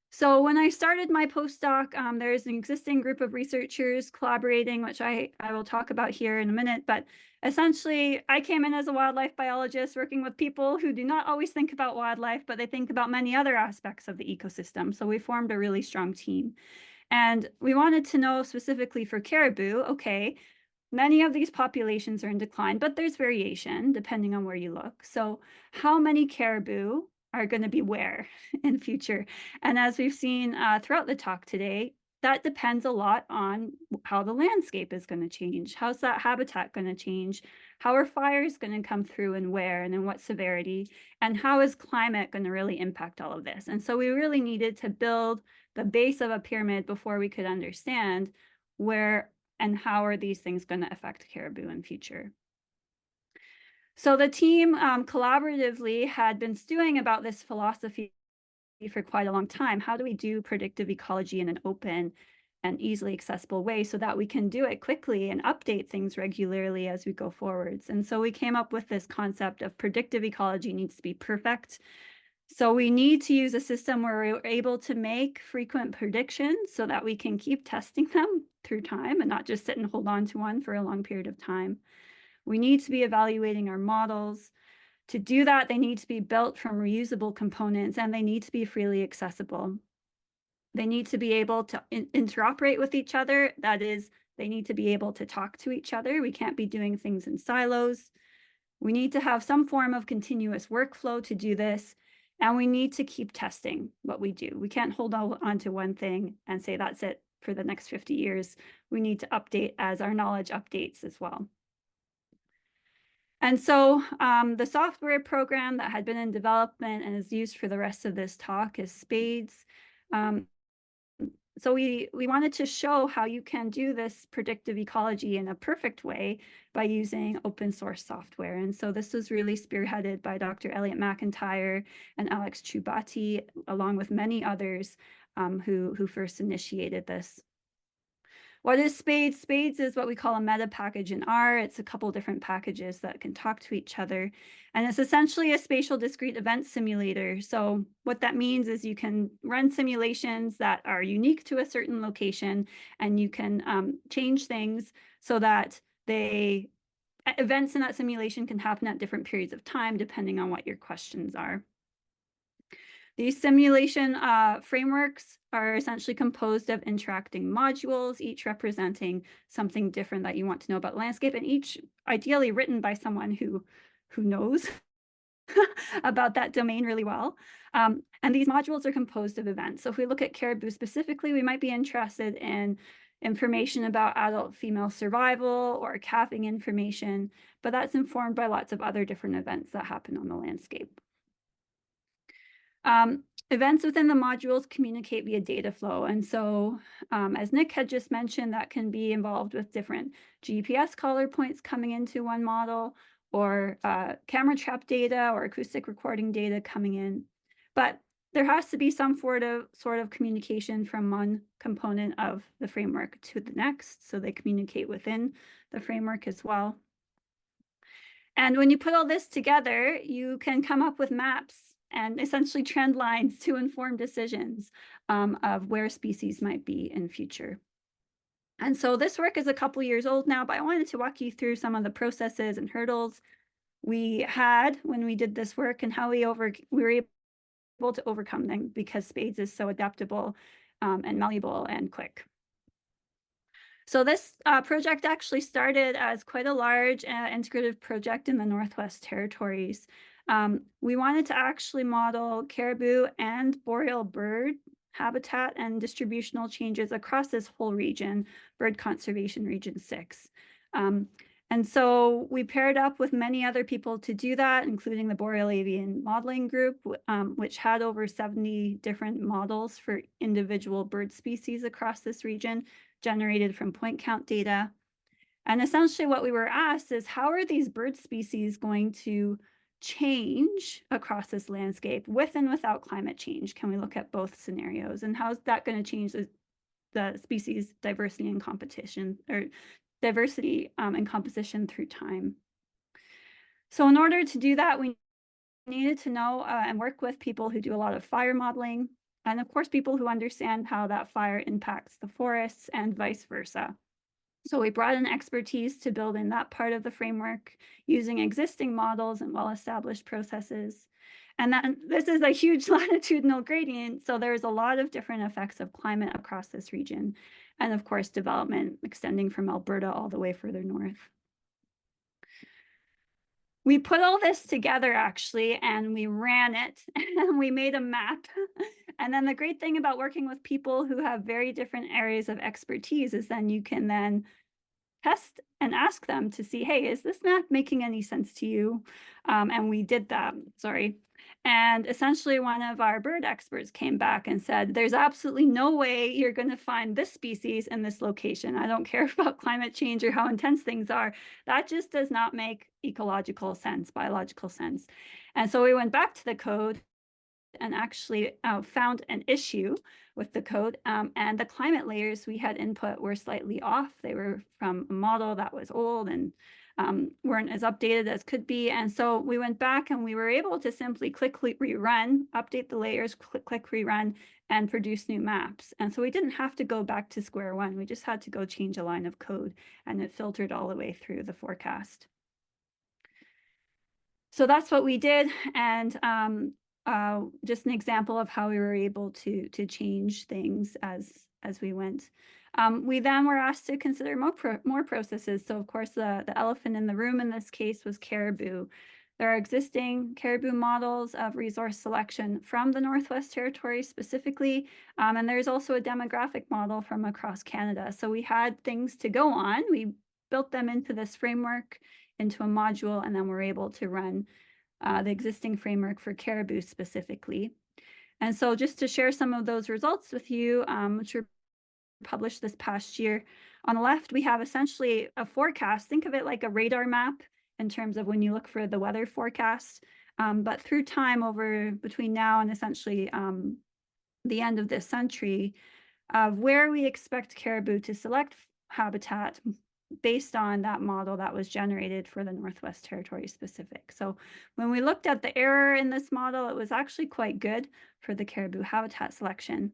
So when I started my postdoc, there's an existing group of researchers collaborating, which I will talk about here in a minute. But essentially, I came in as a wildlife biologist working with people who do not always think about wildlife, but they think about many other aspects of the ecosystem. So we formed a really strong team. And we wanted to know specifically for caribou, okay, many of these populations are in decline, but there's variation depending on where you look. So how many caribou are going to be where in future? And as we've seen throughout the talk today, that depends a lot on how the landscape is going to change. How's that habitat going to change? How are fires going to come through and where and in what severity? And how is climate going to really impact all of this? And so we really needed to build the base of a pyramid before we could understand where and how are these things going to affect caribou in future. So the team collaboratively had been stewing about this philosophy for quite a long time. How do we do predictive ecology in an open and easily accessible way so that we can do it quickly and update things regularly as we go forwards? And so we came up with this concept of predictive ecology needs to be perfect. So we need to use a system where we're able to make frequent predictions so that we can keep testing them through time and not just sit and hold on to one for a long period of time. We need to be evaluating our models. To do that, they need to be built from reusable components and they need to be freely accessible. They need to be able to interoperate with each other. That is, they need to be able to talk to each other. We can't be doing things in silos. We need to have some form of continuous workflow to do this. And we need to keep testing what we do. We can't hold on to one thing and say that's it for the next 50 years. We need to update as our knowledge updates as well. And so the software program that had been in development and is used for the rest of this talk is Spades. So we wanted to show how you can do this predictive ecology in a perfect way by using open source software. And so this was really spearheaded by Dr. Elliot McIntyre and Alex Chubati, along with many others who first initiated this. What is Spades? Spades is what we call a meta package in R. It's a couple different packages that can talk to each other. And it's essentially a spatial discrete event simulator. So what that means is you can run simulations that are unique to a certain location, and you can change things so that events in that simulation can happen at different periods of time, depending on what your questions are. These simulation frameworks are essentially composed of interacting modules, each representing something different that you want to know about landscape, and each ideally written by someone who knows about that domain really well. And these modules are composed of events. So if we look at caribou specifically, we might be interested in information about adult female survival or calving information, but that's informed by lots of other different events that happen on the landscape. Events within the modules communicate via data flow. And so as Nick had just mentioned, that can be involved with different GPS collar points coming into one model, or camera trap data or acoustic recording data coming in. But there has to be some sort of communication from one component of the framework to the next, so they communicate within the framework as well. And when you put all this together, you can come up with maps and essentially trend lines to inform decisions of where species might be in future. And so this work is a couple years old now, but I wanted to walk you through some of the processes and hurdles we had when we did this work and how we were able to overcome them, because Spades is so adaptable and malleable and quick. So this project actually started as quite a large integrative project in the Northwest Territories. We wanted to actually model caribou and boreal bird habitat and distributional changes across this whole region, Bird Conservation Region 6. And so we paired up with many other people to do that, including the Boreal Avian Modeling Group, which had over 70 different models for individual bird species across this region, generated from point count data. And essentially what we were asked is, how are these bird species going to change across this landscape with and without climate change? Can we look at both scenarios? And how is that going to change the species diversity and competition, or diversity and composition through time? So in order to do that, we needed to know and work with people who do a lot of fire modeling, and of course, people who understand how that fire impacts the forests and vice versa. So we brought in expertise to build in that part of the framework using existing models and well-established processes. And then this is a huge latitudinal gradient, so there's a lot of different effects of climate across this region. And of course, development extending from Alberta all the way further north. We put all this together actually, and we ran it, and we made a map. And then the great thing about working with people who have very different areas of expertise is then you can then test and ask them to see, hey, is this map making any sense to you? And we did that, sorry. And essentially one of our bird experts came back and said, there's absolutely no way you're going to find this species in this location. I don't care about climate change or how intense things are. That just does not make ecological sense, biological sense. And so we went back to the code and actually found an issue with the code, and the climate layers we had input were slightly off. They were from a model that was old and weren't as updated as could be. And so we went back and we were able to simply click rerun, update the layers, click rerun, and produce new maps. And so we didn't have to go back to square one. We just had to go change a line of code, and it filtered all the way through the forecast. So that's what we did. And just an example of how we were able to change things as we went. We then were asked to consider more processes. So of course, the elephant in the room in this case was caribou. There are existing caribou models of resource selection from the Northwest Territories specifically, and there's also a demographic model from across Canada. So we had things to go on. We built them into this framework, into a module, and then we're able to run the existing framework for caribou specifically. And so just to share some of those results with you, which were published this past year, on the left, we have essentially a forecast. Think of it like a radar map in terms of when you look for the weather forecast. But through time, over between now and essentially the end of this century, of where we expect caribou to select habitat based on that model that was generated for the Northwest Territories specific. So when we looked at the error in this model, it was actually quite good for the caribou habitat selection.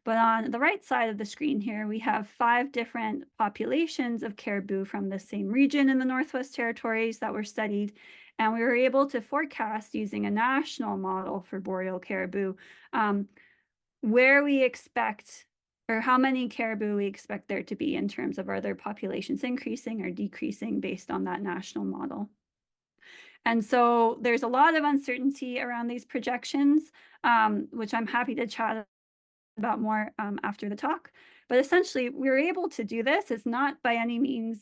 But on the right side of the screen here, we have 5 different populations of caribou from the same region in the Northwest Territories that were studied. And we were able to forecast using a national model for boreal caribou where we expect, or how many caribou we expect there to be in terms of are their populations increasing or decreasing based on that national model. And so there's a lot of uncertainty around these projections, which I'm happy to chat about more after the talk. But essentially, we were able to do this. It's not by any means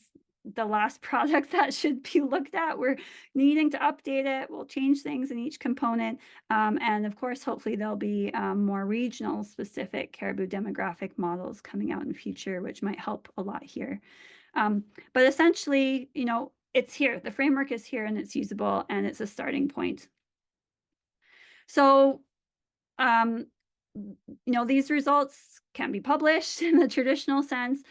the last product that should be looked at. We're needing to update it. We'll change things in each component. And of course, hopefully there'll be more regional specific caribou demographic models coming out in the future, which might help a lot here. But essentially, you know, it's here. The framework is here and it's usable and it's a starting point. So, you know, these results can be published in the traditional sense.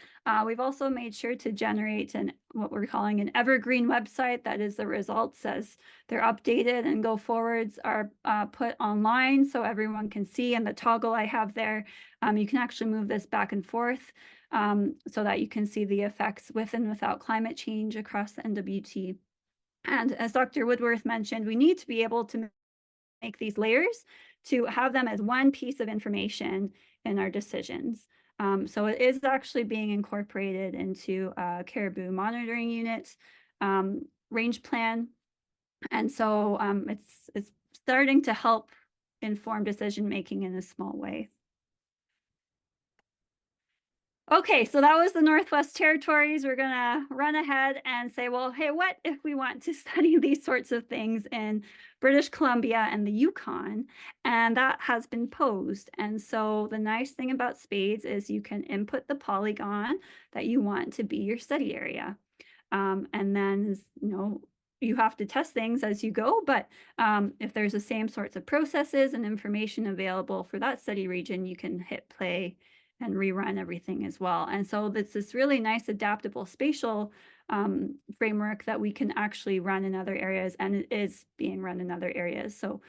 We've also made sure to generate what we're calling an evergreen website. That is, the results as they're updated and go forwards are put online so everyone can see. And the toggle I have there, you can actually move this back and forth so that you can see the effects with and without climate change across the NWT. And as Dr. Woodworth mentioned, we need to be able to make these layers to have them as one piece of information in our decisions. So it is actually being incorporated into caribou monitoring unit range plan. And so it's starting to help inform decision making in a small way. Okay, so that was the Northwest Territories. We're gonna run ahead and say, well, hey, what if we want to study these sorts of things in British Columbia and the Yukon? And that has been posed. And so the nice thing about SPADES is you can input the polygon that you want to be your study area. And then, you have to test things as you go, but if there's the same sorts of processes and information available for that study region, you can hit play and rerun everything as well. And so it's this really nice adaptable spatial framework that we can actually run in other areas, and it is being run in other areas. So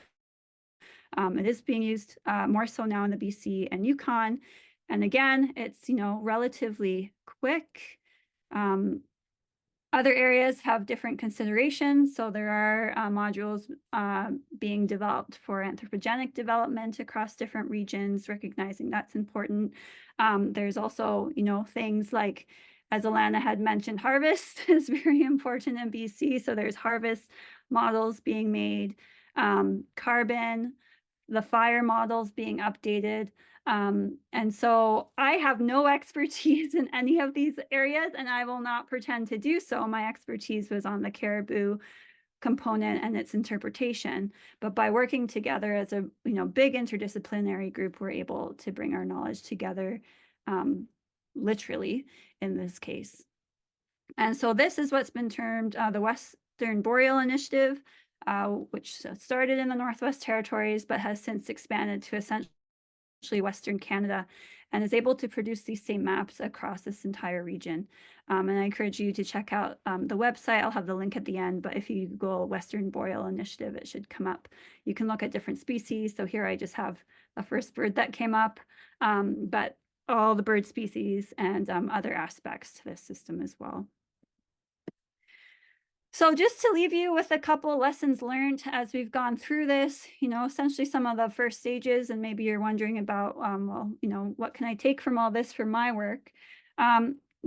it is being used more so now in the BC and Yukon. And again, it's, relatively quick. Other areas have different considerations. So there are modules being developed for anthropogenic development across different regions, recognizing that's important. There's also, things like, as Alana had mentioned, harvest is very important in BC. So there's harvest models being made, carbon, the fire models being updated. And so I have no expertise in any of these areas, and I will not pretend to do so. My expertise was on the caribou component and its interpretation. But by working together as a big interdisciplinary group, we're able to bring our knowledge together, literally in this case. And so this is what's been termed the Western Boreal Initiative, which started in the Northwest Territories, but has since expanded to essentially Western Canada, and is able to produce these same maps across this entire region. And I encourage you to check out the website. I'll have the link at the end, but if you Google Western Boreal Initiative, it should come up. You can look at different species. So here I just have the first bird that came up, but all the bird species and other aspects to this system as well. So just to leave you with a couple lessons learned as we've gone through this, essentially some of the first stages, and maybe you're wondering about, what can I take from all this for my work?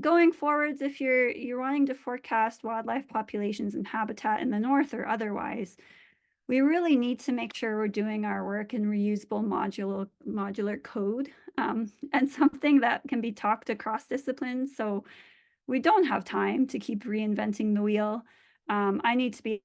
Going forwards, if you're wanting to forecast wildlife populations and habitat in the north or otherwise, we really need to make sure we're doing our work in reusable modular code, and something that can be talked across disciplines. So we don't have time to keep reinventing the wheel. I need to be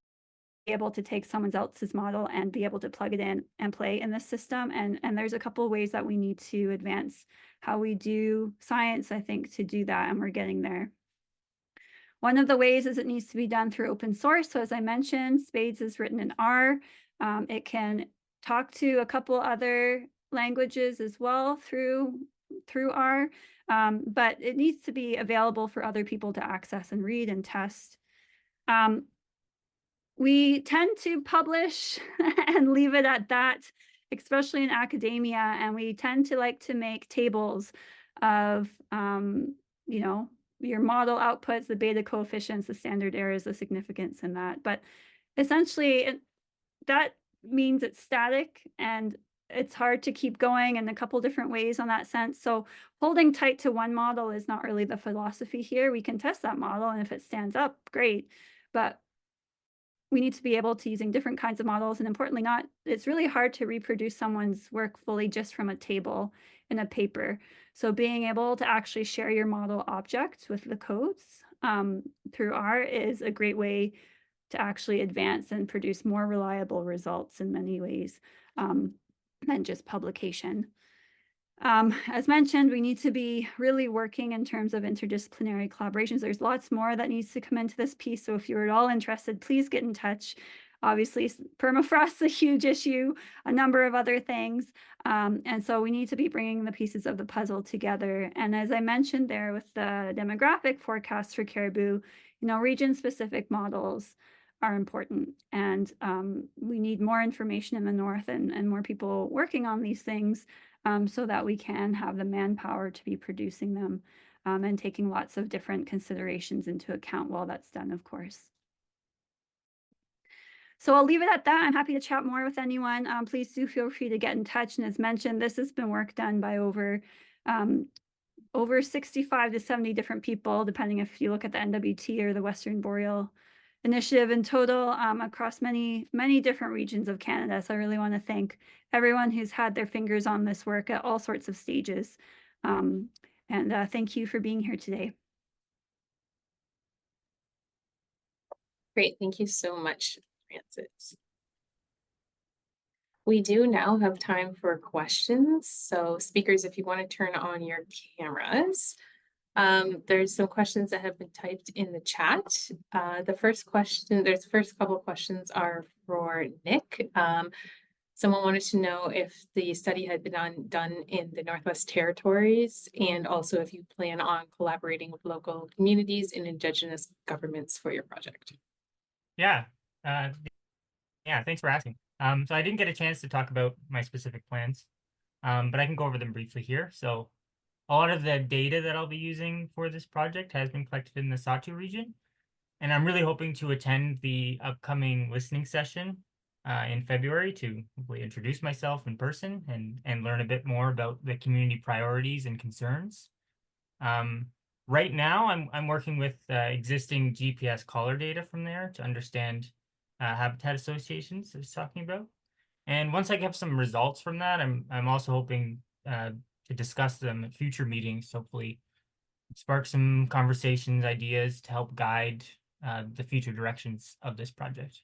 able to take someone else's model and be able to plug it in and play in this system. And there's a couple of ways that we need to advance how we do science, I think, to do that, and we're getting there. One of the ways is it needs to be done through open source. So as I mentioned, SPADES is written in R. It can talk to a couple other languages as well through R, but it needs to be available for other people to access and read and test. We tend to publish and leave it at that, especially in academia, and we tend to like to make tables of, your model outputs, the beta coefficients, the standard errors, the significance in that. But essentially, that means it's static and it's hard to keep going in a couple different ways on that sense. So holding tight to one model is not really the philosophy here. We can test that model, and if it stands up, great. But we need to be able to using different kinds of models, and importantly, it's really hard to reproduce someone's work fully just from a table in a paper. So being able to actually share your model objects with the codes through R is a great way to actually advance and produce more reliable results in many ways than just publication. As mentioned, we need to be really working in terms of interdisciplinary collaborations. There's lots more that needs to come into this piece. So if you're at all interested, please get in touch. Obviously, permafrost is a huge issue, a number of other things. And so we need to be bringing the pieces of the puzzle together. And as I mentioned there with the demographic forecasts for caribou, region-specific models are important. And we need more information in the north and more people working on these things, so that we can have the manpower to be producing them and taking lots of different considerations into account while that's done, of course. So I'll leave it at that. I'm happy to chat more with anyone. Please do feel free to get in touch. And as mentioned, this has been work done by over over 65 to 70 different people, depending if you look at the NWT or the Western Boreal Initiative in total, across many, many different regions of Canada. So I really want to thank everyone who's had their fingers on this work at all sorts of stages. And thank you for being here today. Great, thank you so much, Francis. We do now have time for questions. So speakers, if you want to turn on your cameras, there's some questions that have been typed in the chat. The first couple of questions are for Nick. Someone wanted to know if the study had been done in the Northwest Territories, and also if you plan on collaborating with local communities and Indigenous governments for your project. Yeah, thanks for asking. So I didn't get a chance to talk about my specific plans, but I can go over them briefly here. So a lot of the data that I'll be using for this project has been collected in the Sahtu region, and I'm really hoping to attend the upcoming listening session in February to hopefully introduce myself in person and learn a bit more about the community priorities and concerns. Right now, I'm working with existing GPS collar data from there to understand habitat associations I was talking about. And once I get some results from that, I'm also hoping to discuss them at future meetings, hopefully spark some conversations, ideas to help guide the future directions of this project.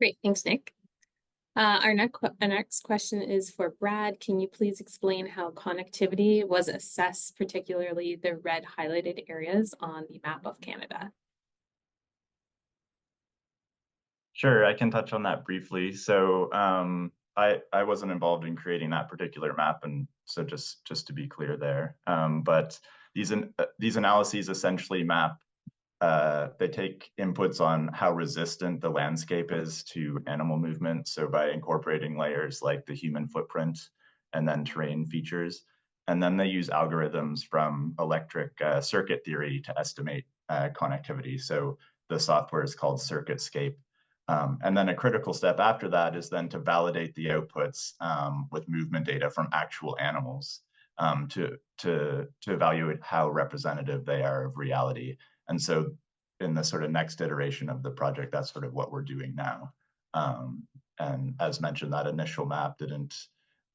Great, thanks, Nick. Our next question is for Brad. Can you please explain how connectivity was assessed, particularly the red highlighted areas on the map of Canada? Sure, I can touch on that briefly. So I wasn't involved in creating that particular map, and so just to be clear there. But these analyses essentially map. They take inputs on how resistant the landscape is to animal movement. So by incorporating layers like the human footprint and then terrain features, and then they use algorithms from electric circuit theory to estimate connectivity. So the software is called CircuitScape. And then a critical step after that is then to validate the outputs with movement data from actual animals to evaluate how representative they are of reality. And so in the sort of next iteration of the project, that's sort of what we're doing now. And as mentioned, that initial map didn't,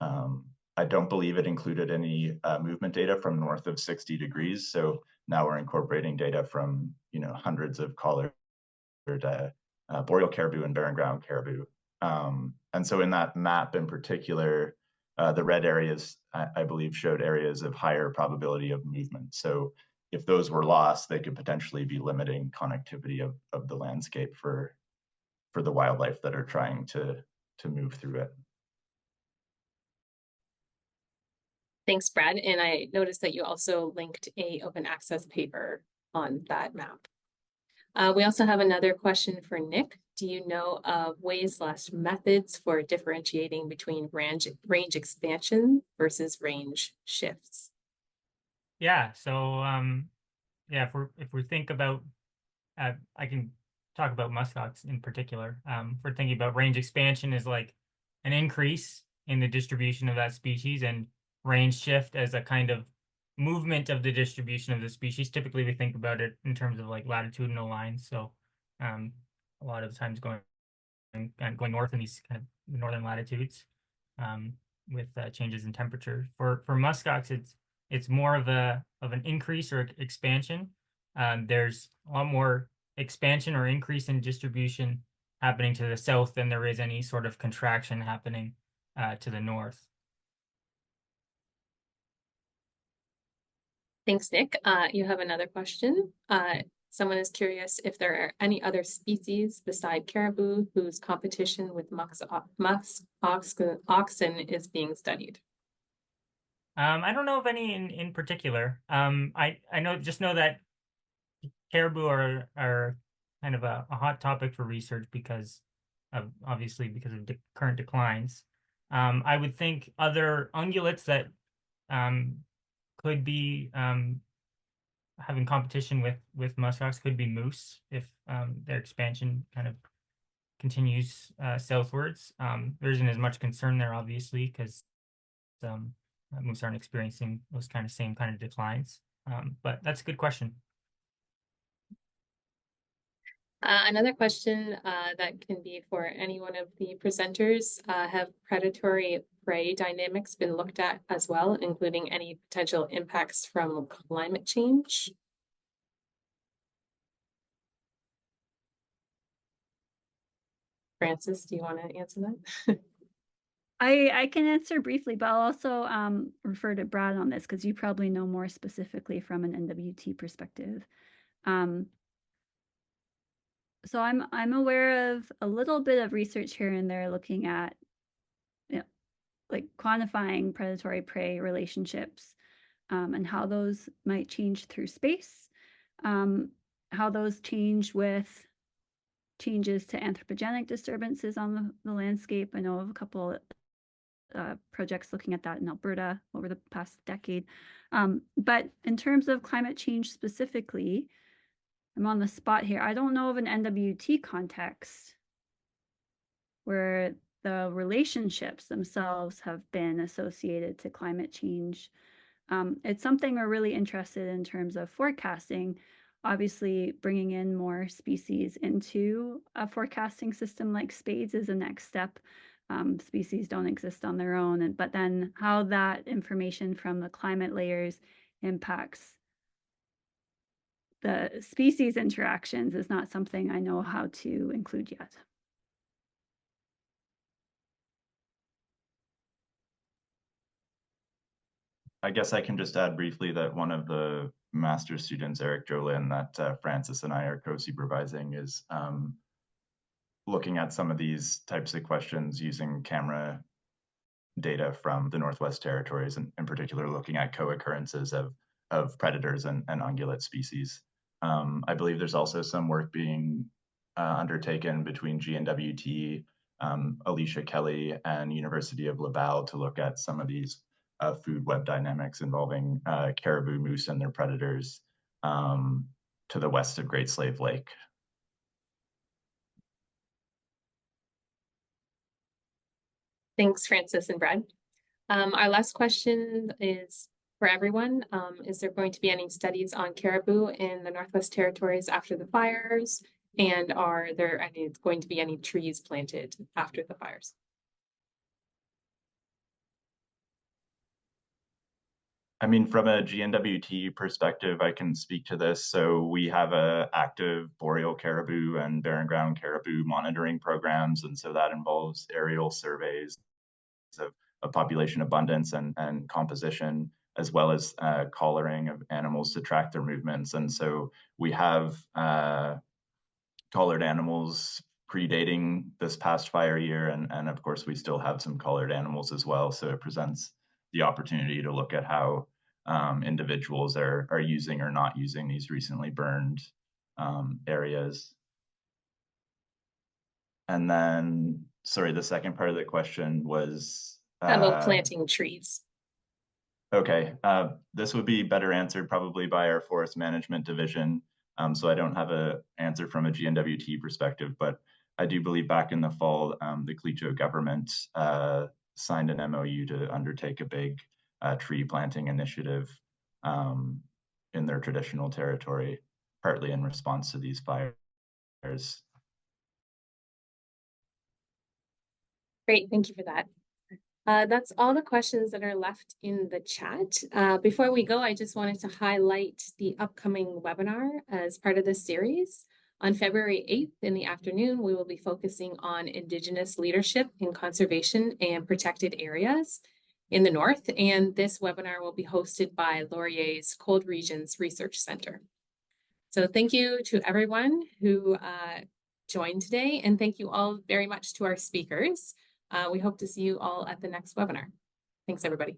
I don't believe it included any movement data from north of 60 degrees. So now we're incorporating data from, hundreds of collared boreal caribou and barren ground caribou. And so in that map in particular, the red areas, I believe, showed areas of higher probability of movement. So if those were lost, they could potentially be limiting connectivity of the landscape for the wildlife that are trying to move through it. Thanks, Brad. And I noticed that you also linked a open access paper on that map. We also have another question for Nick. Do you know of ways/methods for differentiating between range expansion versus range shifts? Yeah, so if we think about, I can talk about muskox in particular. If we're thinking about range expansion is like an increase in the distribution of that species, and range shift as a kind of movement of the distribution of the species. Typically, we think about it in terms of like latitudinal lines. So a lot of the times going north in these kind of northern latitudes with changes in temperature. For muskox, it's more of an increase or expansion. There's a lot more expansion or increase in distribution happening to the south than there is any sort of contraction happening to the north. Thanks, Nick. You have another question. Someone is curious if there are any other species beside caribou whose competition with Muskoxen is being studied. I don't know of any in particular. I know that caribou are kind of a hot topic for research because of current declines. I would think other ungulates that could be having competition with muskox could be moose if their expansion kind of continues southwards. There isn't as much concern there, obviously, because moose aren't experiencing those same kind of declines. But that's a good question. Another question that can be for any one of the presenters, have predatory prey dynamics been looked at as well, including any potential impacts from climate change? Francis, do you want to answer that? I can answer briefly, but I'll also refer to Brad on this because you probably know more specifically from an NWT perspective. So I'm aware of a little bit of research here and there looking at, like quantifying predatory prey relationships and how those might change through space, how those change with changes to anthropogenic disturbances on the landscape. I know of a couple projects looking at that in Alberta over the past decade. But in terms of climate change specifically, I'm on the spot here. I don't know of an NWT context where the relationships themselves have been associated to climate change. It's something we're really interested in terms of forecasting. Obviously, bringing in more species into a forecasting system like spades is the next step. Species don't exist on their own, but then how that information from the climate layers impacts the species interactions is not something I know how to include yet. I guess I can just add briefly that one of the master's students, Eric Jolin, that Francis and I are co-supervising is looking at some of these types of questions using camera data from the Northwest Territories, and in particular looking at co-occurrences of predators and ungulate species. I believe there's also some work being undertaken between GNWT, Alicia Kelly, and University of Laval to look at some of these food web dynamics involving caribou, moose, and their predators to the west of Great Slave Lake. Thanks, Francis and Brad. Our last question is for everyone. Is there going to be any studies on caribou in the Northwest Territories after the fires? And are there going to be any trees planted after the fires? I mean, from a GNWT perspective, I can speak to this. So we have a active boreal caribou and barren ground caribou monitoring programs. And so that involves aerial surveys of population abundance and composition, as well as collaring of animals to track their movements. And so we have collared animals predating this past fire year. And of course, we still have some collared animals as well. So it presents the opportunity to look at how individuals are using or not using these recently burned areas. And then, sorry, the second part of the question was about planting trees. Okay, this would be better answered probably by our forest management division. So I don't have an answer from a GNWT perspective, but I do believe back in the fall, the Clecho government signed an MOU to undertake a big tree planting initiative in their traditional territory, partly in response to these fires. Great, thank you for that. That's all the questions that are left in the chat. Before we go, I just wanted to highlight the upcoming webinar as part of this series. On February 8th in the afternoon, we will be focusing on Indigenous leadership in conservation and protected areas in the North. And this webinar will be hosted by Laurier's Cold Regions Research Centre. So thank you to everyone who joined today, and thank you all very much to our speakers. We hope to see you all at the next webinar. Thanks, everybody.